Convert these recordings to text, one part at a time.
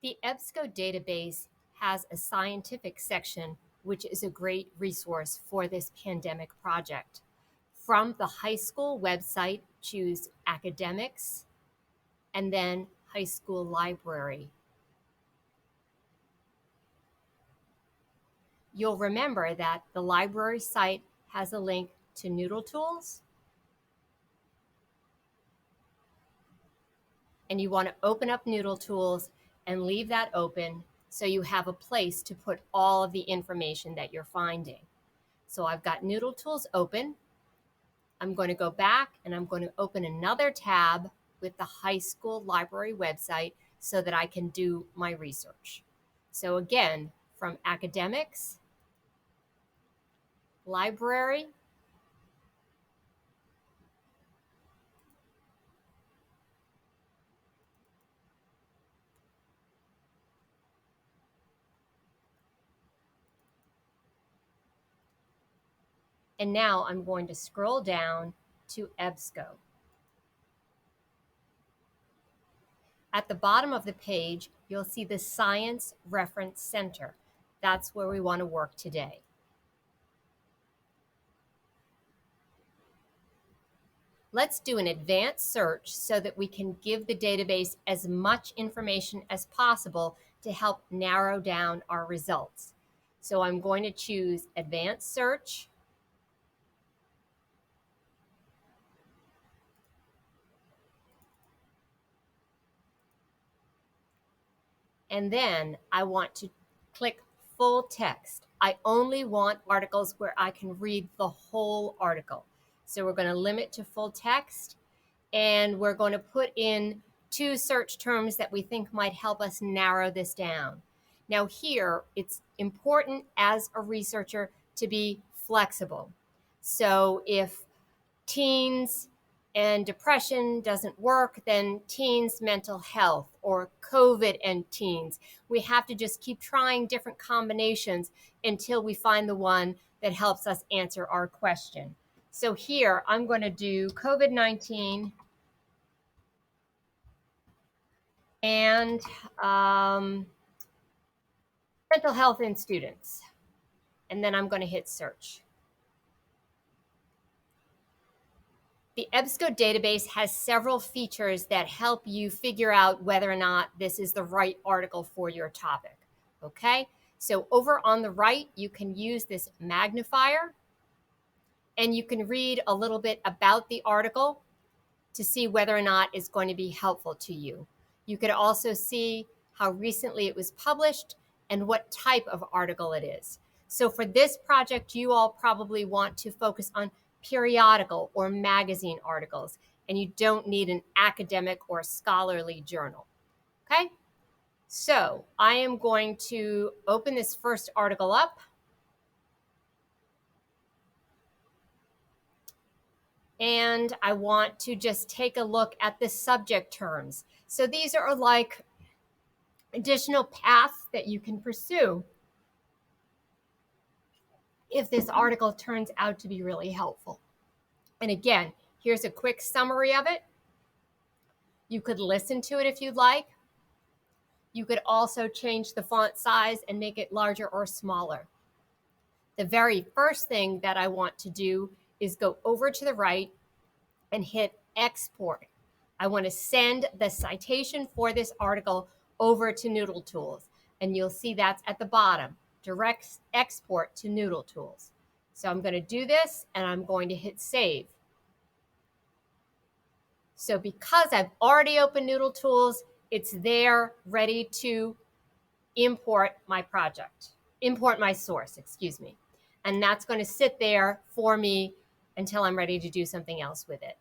The Ebsco database has a scientific section, which is a great resource for this pandemic project. From the high school website, choose Academics and then High School Library. You'll remember that the library site has a link to Noodle Tools, and you want to open up Noodle Tools and leave that open so you have a place to put all of the information that you're finding. So I've got Noodle Tools open. I'm going to go back and I'm going to open another tab with the high school library website so that I can do my research. So again, from Academics, Library, and now I'm going to scroll down to Ebsco. At the bottom of the page, you'll see the Science Reference Center. That's where we want to work today. Let's do an advanced search so that we can give the database as much information as possible to help narrow down our results. So I'm going to choose Advanced Search. And then I want to click Full Text. I only want articles where I can read the whole article. So we're going to limit to full text, and we're going to put in 2 search terms that we think might help us narrow this down. Now here, it's important as a researcher to be flexible. So if teens and depression doesn't work, then teens mental health or COVID and teens. We have to just keep trying different combinations until we find the one that helps us answer our question. So here I'm going to do COVID-19 and mental health in students. And then I'm going to hit search. The Ebsco database has several features that help you figure out whether or not this is the right article for your topic. Okay, so over on the right, you can use this magnifier and you can read a little bit about the article to see whether or not it's going to be helpful to you. You could also see how recently it was published and what type of article it is. So for this project, you all probably want to focus on periodical or magazine articles, and you don't need an academic or scholarly journal. Okay, so I am going to open this first article up. And I want to just take a look at the subject terms. So these are like additional paths that you can pursue if this article turns out to be really helpful. And again, here's a quick summary of it. You could listen to it if you'd like. You could also change the font size and make it larger or smaller. The very first thing that I want to do is go over to the right and hit export. I want to send the citation for this article over to Noodle Tools. And you'll see that's at the bottom, direct export to Noodle Tools. So I'm going to do this and I'm going to hit save. So because I've already opened Noodle Tools, it's there ready to import my source, excuse me. And that's going to sit there for me until I'm ready to do something else with it.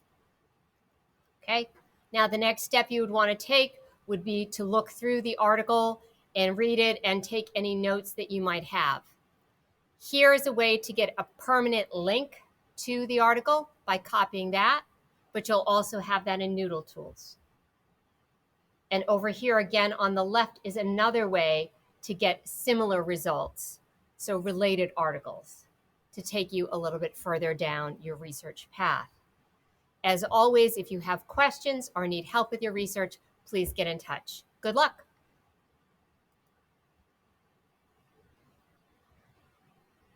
Okay, now the next step you would want to take would be to look through the article and read it and take any notes that you might have. Here is a way to get a permanent link to the article by copying that, but you'll also have that in Noodle Tools. And over here again on the left is another way to get similar results, so related articles, to take you a little bit further down your research path. As always, if you have questions or need help with your research, please get in touch. Good luck.